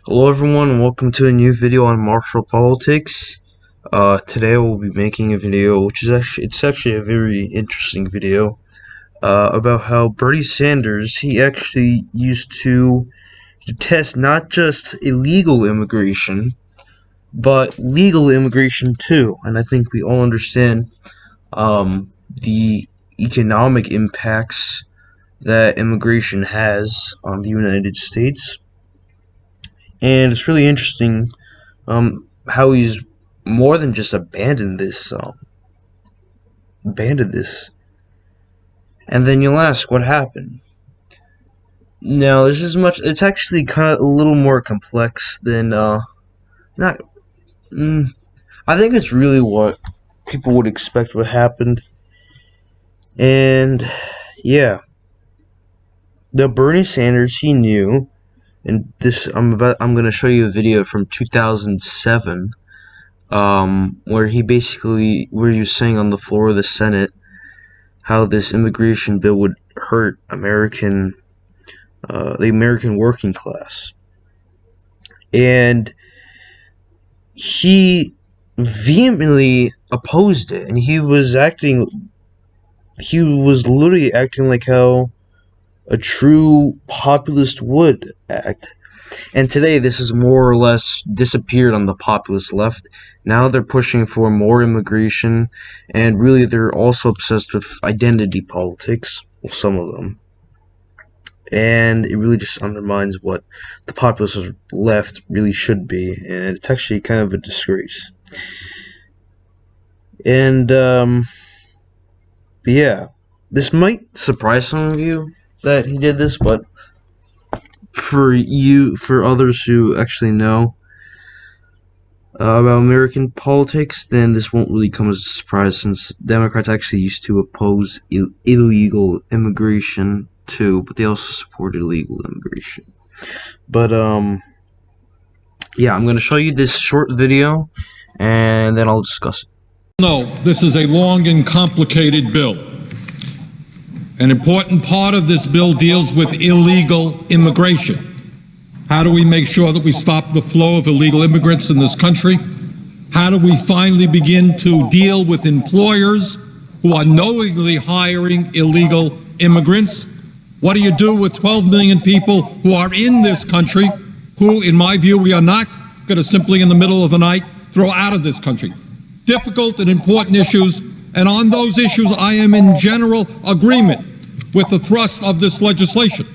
Hello everyone, and welcome to a new video on martial politics. Today I will be making a video, which is actually a very interesting video, about how Bernie Sanders, he actually used to detest not just illegal immigration, but legal immigration too. And I think we all understand, the economic impacts that immigration has on the United States. And it's really interesting how he's more than just abandoned this. And then you'll ask, what happened? Now, it's actually kind of a little more complex than, not, I think it's really what people would expect what happened. And, yeah. Now, Bernie Sanders, he knew, and I'm going to show you a video from 2007, where he was saying on the floor of the Senate how this immigration bill would hurt the American working class. And he vehemently opposed it, and he was literally acting like how a true populist would act. And today, this has more or less disappeared on the populist left. Now they're pushing for more immigration, and really they're also obsessed with identity politics, well, some of them. And it really just undermines what the populist left really should be, and it's actually kind of a disgrace. And, yeah, this might surprise some of you that he did this, but for others who actually know about American politics, then this won't really come as a surprise, since Democrats actually used to oppose illegal immigration too, but they also supported legal immigration. But yeah, I'm going to show you this short video, and then I'll discuss it. No, this is a long and complicated bill. An important part of this bill deals with illegal immigration. How do we make sure that we stop the flow of illegal immigrants in this country? How do we finally begin to deal with employers who are knowingly hiring illegal immigrants? What do you do with 12 million people who are in this country who, in my view, we are not going to simply in the middle of the night throw out of this country? Difficult and important issues, and on those issues I am in general agreement with the thrust of this legislation.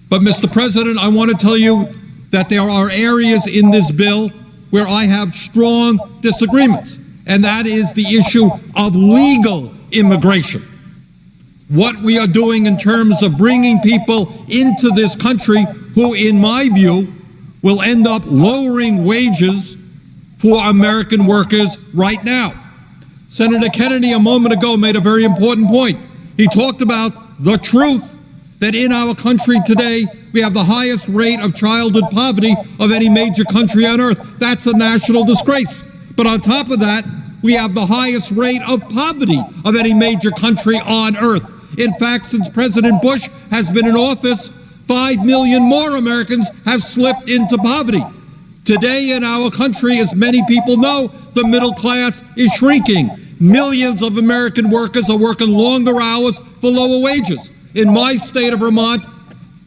But, Mr. President, I want to tell you that there are areas in this bill where I have strong disagreements, and that is the issue of legal immigration. What we are doing in terms of bringing people into this country who, in my view, will end up lowering wages for American workers right now. Senator Kennedy a moment ago made a very important point. He talked about the truth that in our country today, we have the highest rate of childhood poverty of any major country on earth. That's a national disgrace. But on top of that, we have the highest rate of poverty of any major country on earth. In fact, since President Bush has been in office, 5 million more Americans have slipped into poverty. Today in our country, as many people know, the middle class is shrinking. Millions of American workers are working longer hours for lower wages. In my state of Vermont,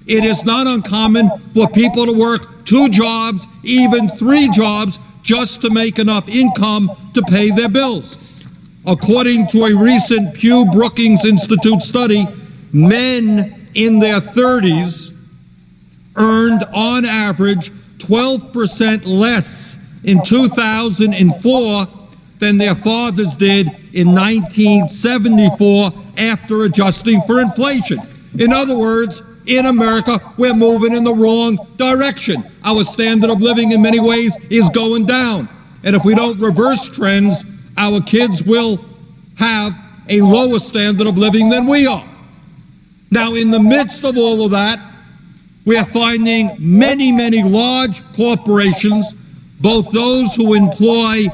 it is not uncommon for people to work 2 jobs, even 3 jobs, just to make enough income to pay their bills. According to a recent Pew Brookings Institute study, men in their 30s earned on average 12% less in 2004 than their fathers did in 1974 after adjusting for inflation. In other words, in America, we're moving in the wrong direction. Our standard of living in many ways is going down. And if we don't reverse trends, our kids will have a lower standard of living than we are. Now, in the midst of all of that, we are finding many, many large corporations, both those who employ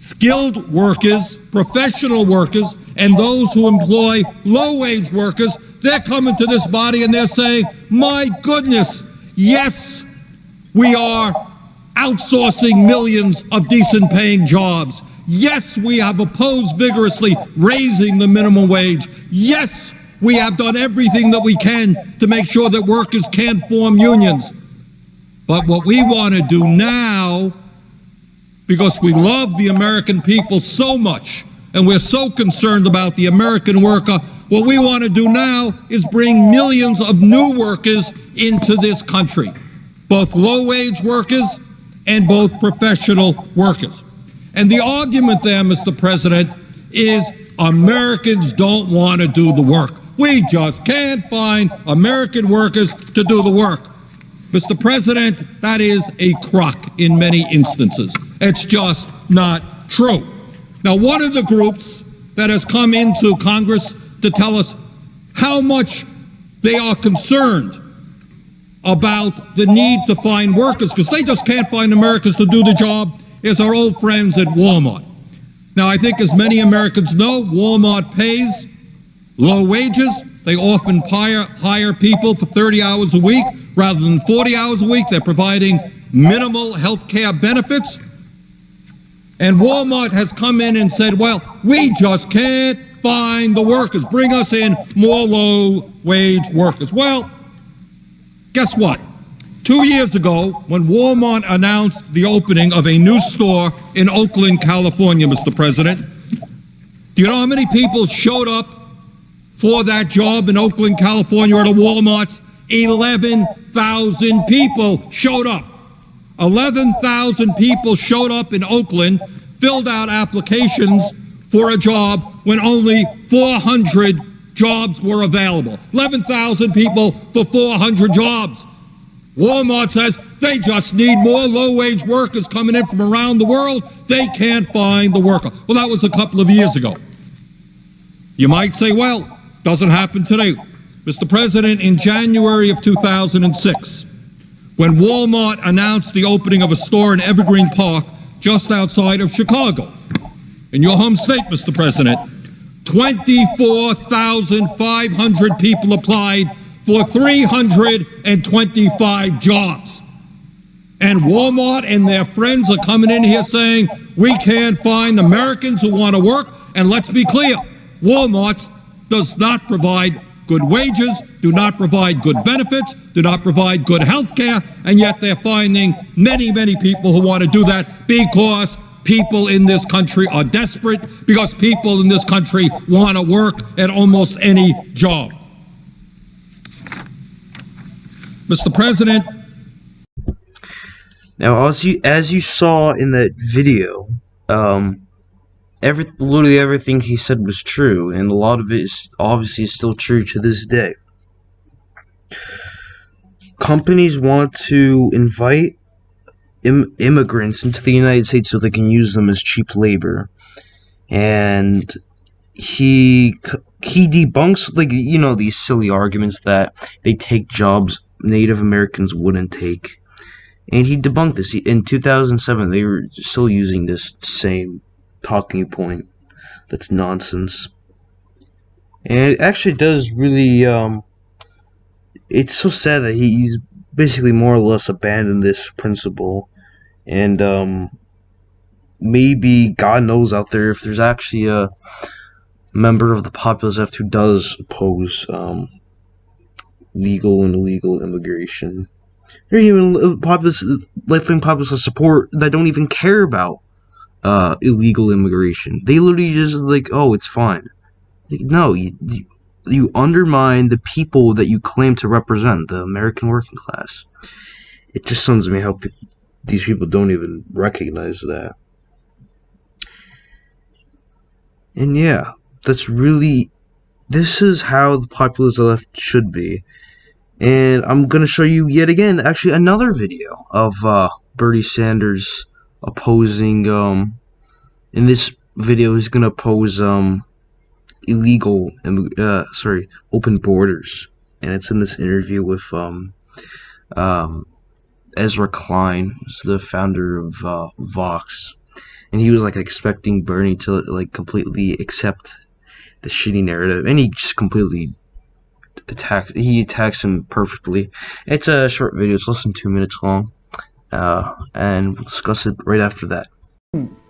skilled workers, professional workers, and those who employ low-wage workers. They're coming to this body and they're saying, my goodness, yes, we are outsourcing millions of decent paying jobs. Yes, we have opposed vigorously raising the minimum wage. Yes, we have done everything that we can to make sure that workers can't form unions. But what we want to do now, because we love the American people so much, and we're so concerned about the American worker, what we want to do now is bring millions of new workers into this country, both low-wage workers and both professional workers. And the argument there, Mr. President, is Americans don't want to do the work. We just can't find American workers to do the work. Mr. President, that is a crock in many instances. It's just not true. Now, one of the groups that has come into Congress to tell us how much they are concerned about the need to find workers, because they just can't find Americans to do the job, is our old friends at Walmart. Now, I think as many Americans know, Walmart pays low wages. They often hire people for 30 hours a week rather than 40 hours a week. They're providing minimal health care benefits. And Walmart has come in and said, well, we just can't find the workers. Bring us in more low-wage workers. Well, guess what? 2 years ago, when Walmart announced the opening of a new store in Oakland, California, Mr. President, do you know how many people showed up for that job in Oakland, California at a Walmart's? 11,000 people showed up. 11,000 people showed up in Oakland, filled out applications for a job when only 400 jobs were available. 11,000 people for 400 jobs. Walmart says they just need more low-wage workers coming in from around the world. They can't find the worker. Well, that was a couple of years ago. You might say, well, doesn't happen today. Mr. President, in January of 2006, when Walmart announced the opening of a store in Evergreen Park just outside of Chicago, in your home state, Mr. President, 24,500 people applied for 325 jobs. And Walmart and their friends are coming in here saying, we can't find Americans who want to work. And let's be clear, Walmart does not provide good wages, do not provide good benefits, do not provide good health care, and yet they're finding many, many people who want to do that because people in this country are desperate, because people in this country want to work at almost any job. Mr. President. Now, as you saw in that video, literally everything he said was true, and a lot of it is obviously still true to this day. Companies want to invite immigrants into the United States so they can use them as cheap labor, and he debunks, like, you know, these silly arguments that they take jobs Native Americans wouldn't take, and he debunked this. In 2007, they were still using this same talking point. That's nonsense. And it actually does really, it's so sad that he's basically more or less abandoned this principle. And, maybe, God knows out there, if there's actually a member of the populace left who does oppose, legal and illegal immigration. There are even left-wing populist support that don't even care about illegal immigration. They literally just like, oh, it's fine. Like, no, you undermine the people that you claim to represent, the American working class. It just stuns me how these people don't even recognize that. And yeah, this is how the populist left should be. And I'm going to show you yet again, actually, another video of Bernie Sanders opposing, in this video, he's going to oppose open borders. And it's in this interview with Ezra Klein, who's the founder of Vox. And he was like expecting Bernie to like completely accept the shitty narrative, and he just completely attacks him perfectly. It's a short video, it's less than 2 minutes long. and we'll discuss it right after that.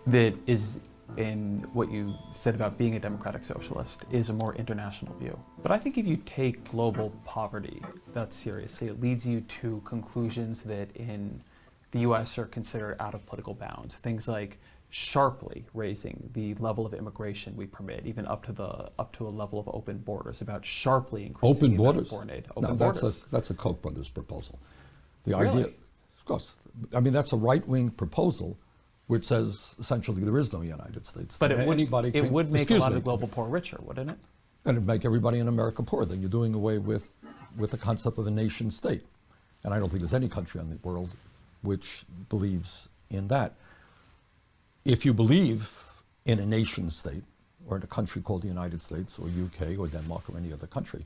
That is, in what you said about being a democratic socialist, is a more international view. But I think if you take global poverty that seriously, it leads you to conclusions that in the US are considered out of political bounds. Things like sharply raising the level of immigration we permit, even up to a level of open borders, about sharply increasing Open the amount of borders? foreign aid. No, Open borders. that's a Koch brothers proposal. The Really? idea, of course, I mean, that's a right-wing proposal which says essentially there is no United States. But that anybody it can- would make a excuse lot me, of the global poor richer, wouldn't it? and it'd make everybody in America poor. Then you're doing away with the concept of a nation state. And I don't think there's any country in the world which believes in that. If you believe in a nation state, or in a country called the United States, or UK, or Denmark, or any other country,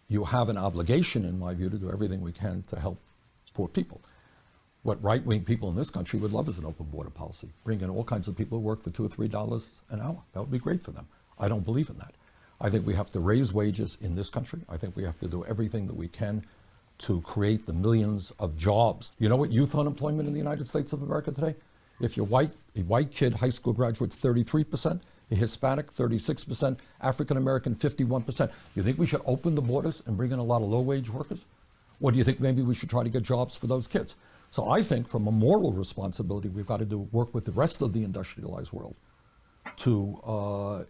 you have an obligation, in my view, to do everything we can to help poor people. What right-wing people in this country would love is an open border policy. Bring in all kinds of people who work for $2 or $3 an hour. That would be great for them. I don't believe in that. I think we have to raise wages in this country. I think we have to do everything that we can to create the millions of jobs. You know what youth unemployment in the United States of America today? If you're white, a white kid, high school graduate, 33%, a Hispanic, 36%, African American, 51%. You think we should open the borders and bring in a lot of low-wage workers? Or do you think maybe we should try to get jobs for those kids? So I think from a moral responsibility, we've got to work with the rest of the industrialized world to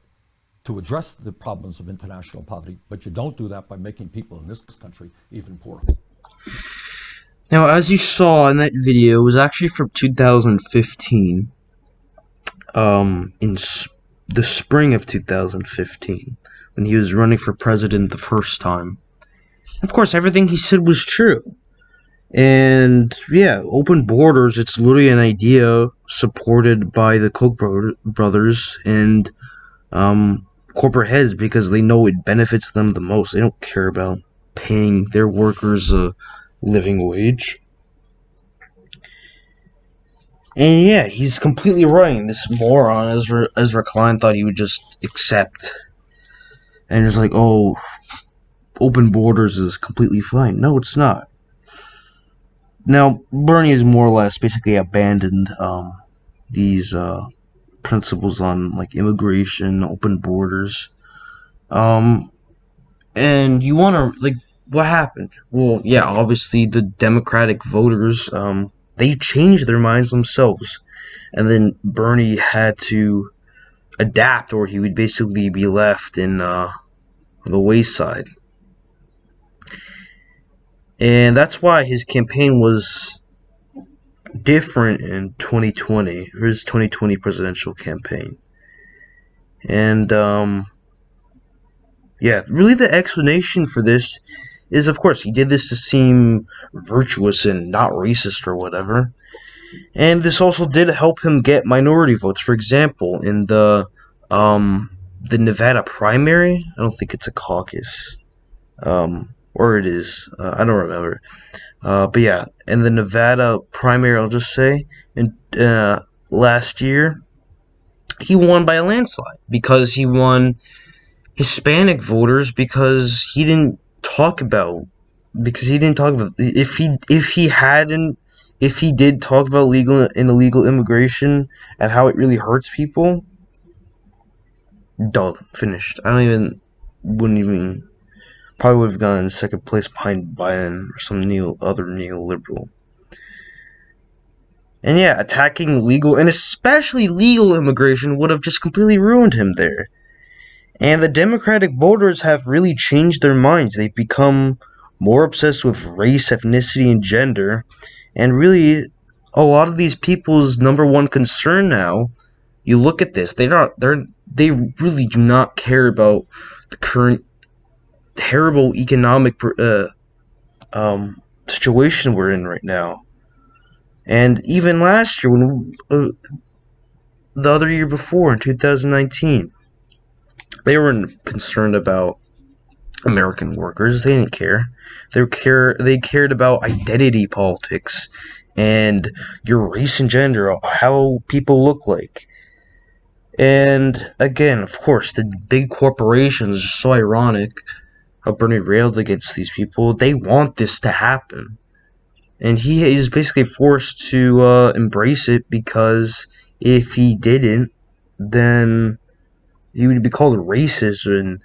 address the problems of international poverty. But you don't do that by making people in this country even poorer. Now, as you saw in that video, it was actually from 2015, the spring of 2015, when he was running for president the first time. Of course, everything he said was true. And yeah, open borders, it's literally an idea supported by the Koch brothers and corporate heads because they know it benefits them the most. They don't care about paying their workers a living wage. And yeah, he's completely right. This moron, Ezra Klein, thought he would just accept. And it's like, oh, open borders is completely fine. No, it's not. Now, Bernie has more or less basically abandoned these principles on like immigration, open borders. And you want to, like, what happened? Well, yeah, obviously the Democratic voters, they changed their minds themselves. And then Bernie had to adapt, or he would basically be left in the wayside. And that's why his campaign was different in 2020, his 2020 presidential campaign. And, yeah, really the explanation for this is, of course, he did this to seem virtuous and not racist or whatever. And this also did help him get minority votes. For example, in the Nevada primary, I don't think it's a caucus. Or it is. I don't remember. But yeah, in the Nevada primary, I'll just say, in last year, he won by a landslide because he won Hispanic voters because he didn't talk about if he did talk about legal and illegal immigration and how it really hurts people. Done. Finished. Wouldn't even. Probably would have gone in second place behind Biden or some other neoliberal. And yeah, attacking legal, and especially legal immigration, would have just completely ruined him there. And the Democratic voters have really changed their minds. They've become more obsessed with race, ethnicity, and gender. And really, a lot of these people's number one concern now, you look at this, they really do not care about the current terrible economic situation we're in right now. And even last year, the other year before, in 2019, they weren't concerned about American workers. They didn't care. They cared about identity politics and your race and gender, how people look like. And again, of course, the big corporations are so ironic how Bernie railed against these people. They want this to happen. and he is basically forced to embrace it, because if he didn't, then he would be called racist, and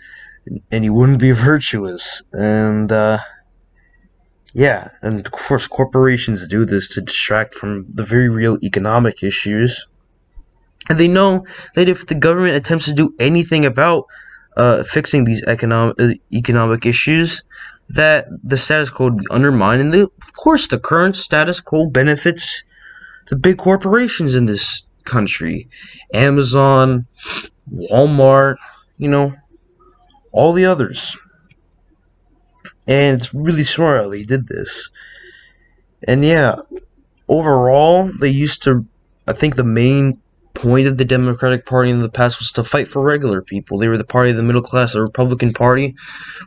he wouldn't be virtuous. And yeah, and of course corporations do this to distract from the very real economic issues. And they know that if the government attempts to do anything about fixing these economic issues, that the status quo would be undermined. And of course, the current status quo benefits the big corporations in this country, Amazon, Walmart, you know, all the others. And it's really smart how they did this. And yeah, overall, they used to. I think the main point of the Democratic Party in the past was to fight for regular people. They were the party of the middle class. The Republican Party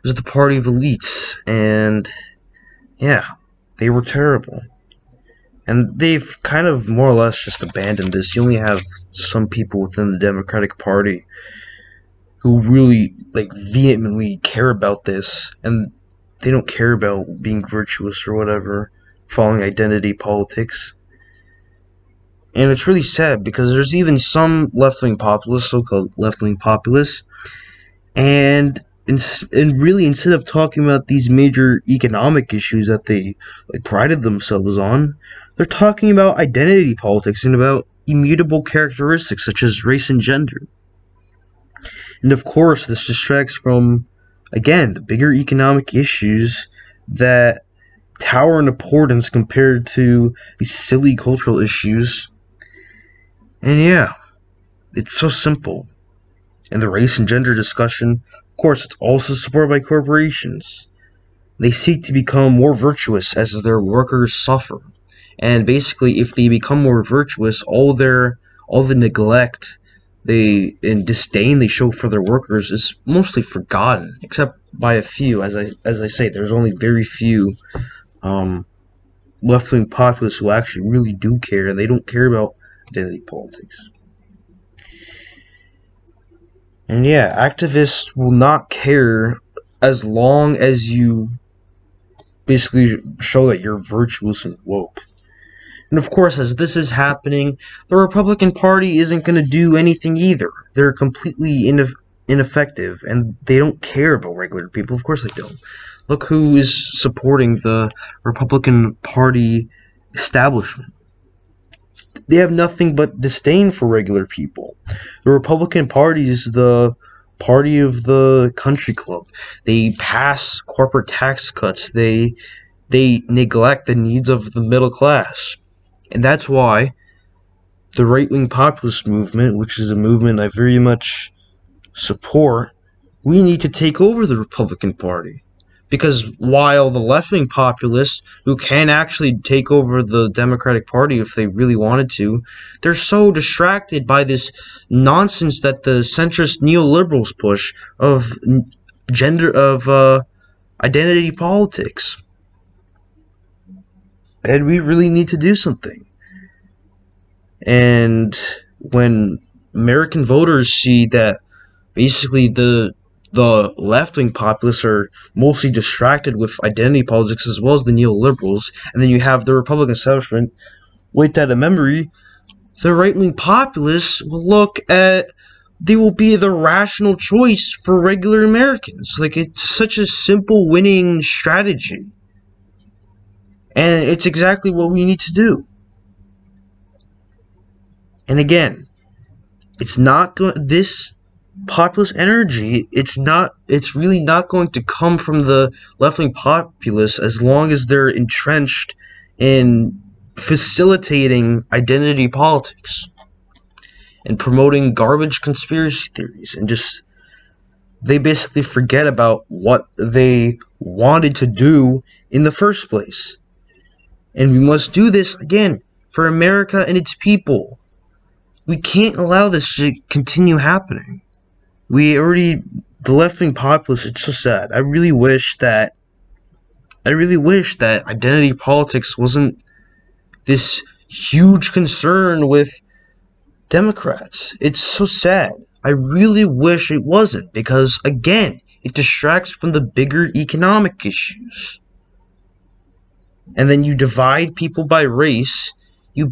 was the party of elites. And yeah, they were terrible. And they've kind of more or less just abandoned this. You only have some people within the Democratic Party who really vehemently care about this, and they don't care about being virtuous or whatever, following identity politics. And it's really sad, because there's even some left-wing populists, so-called left-wing populists, and really, instead of talking about these major economic issues that they prided themselves on, they're talking about identity politics and about immutable characteristics such as race and gender. And of course, this distracts from, again, the bigger economic issues that tower in importance compared to these silly cultural issues. And yeah, it's so simple. And the race and gender discussion, of course, it's also supported by corporations. They seek to become more virtuous as their workers suffer. And basically, if they become more virtuous, all the neglect and disdain they show for their workers is mostly forgotten, except by a few. As I say, there's only very few left-wing populists who actually really do care, and they don't care about identity politics. And yeah, activists will not care as long as you basically show that you're virtuous and woke. And of course, as this is happening, the Republican Party isn't going to do anything either. They're completely ineffective, and they don't care about regular people. Of course they don't. Look who is supporting the Republican Party establishment. They have nothing but disdain for regular people. The Republican Party is the party of the country club. They pass corporate tax cuts. They neglect the needs of the middle class. And that's why the right-wing populist movement, which is a movement I very much support, we need to take over the Republican Party. Because while the left-wing populists, who can actually take over the Democratic Party if they really wanted to, they're so distracted by this nonsense that the centrist neoliberals push of identity politics. And we really need to do something. And when American voters see that basically the left-wing populists are mostly distracted with identity politics as well as the neoliberals, and then you have the Republican establishment wipe that of memory, the right-wing populists they will be the rational choice for regular Americans. It's such a simple winning strategy. And it's exactly what we need to do. And again, this populist energy, it's really not going to come from the left-wing populists as long as they're entrenched in facilitating identity politics and promoting garbage conspiracy theories, and they basically forget about what they wanted to do in the first place. And we must do this again for America and its people. We can't allow this to continue happening. The left-wing populists, it's so sad. I really wish that identity politics wasn't this huge concern with Democrats. It's so sad. I really wish it wasn't, because again, it distracts from the bigger economic issues. and then you divide people by race, you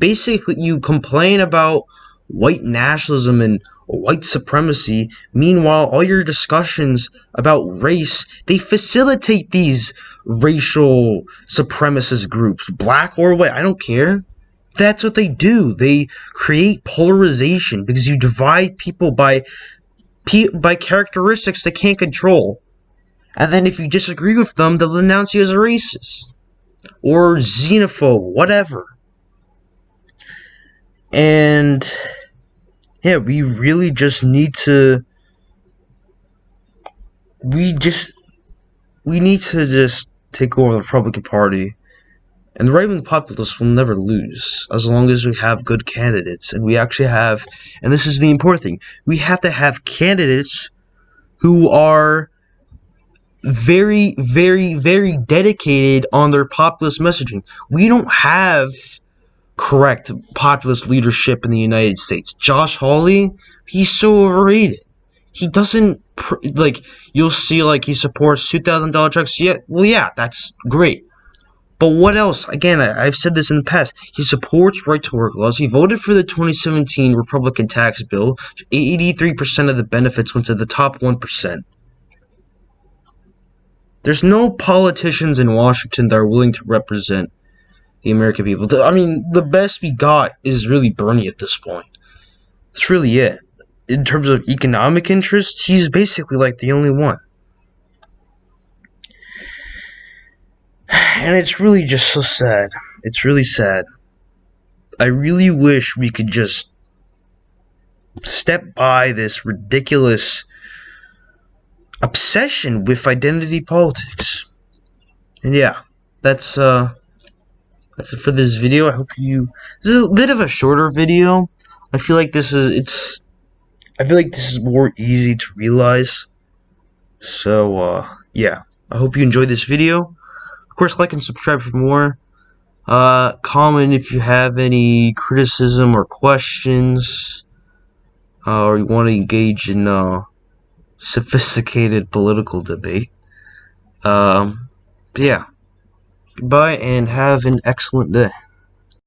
complain about white nationalism and white supremacy. Meanwhile, all your discussions about race, they facilitate these racial supremacist groups, black or white, I don't care. That's what they do. They create polarization because you divide people by characteristics they can't control. And then if you disagree with them, they'll denounce you as a racist or xenophobe, whatever. And yeah, we really just need to we need to just take over the Republican Party. And the right-wing populists will never lose as long as we have good candidates. And we actually have, and this is the important thing, we have to have candidates who are very, very, very dedicated on their populist messaging. We don't have correct populist leadership in the United States. Josh Hawley, he's so overrated. He doesn't, you'll see, he supports $2,000 checks. Yeah, well, yeah, that's great. But what else? Again, I've said this in the past. He supports right-to-work laws. He voted for the 2017 Republican tax bill. 83% of the benefits went to the top 1%. There's no politicians in Washington that are willing to represent the American people. The best we got is really Bernie at this point. That's really it. In terms of economic interests, he's basically the only one. And it's really just so sad. It's really sad. I really wish we could just step by this ridiculous obsession with identity politics. And yeah, that's it for this video. I hope this is a bit of a shorter video. I feel like this is more easy to realize. So yeah, I hope you enjoyed this video. Of course, like and subscribe for more. Comment if you have any criticism or questions, or you want to engage in sophisticated political debate. Yeah. Goodbye and have an excellent day.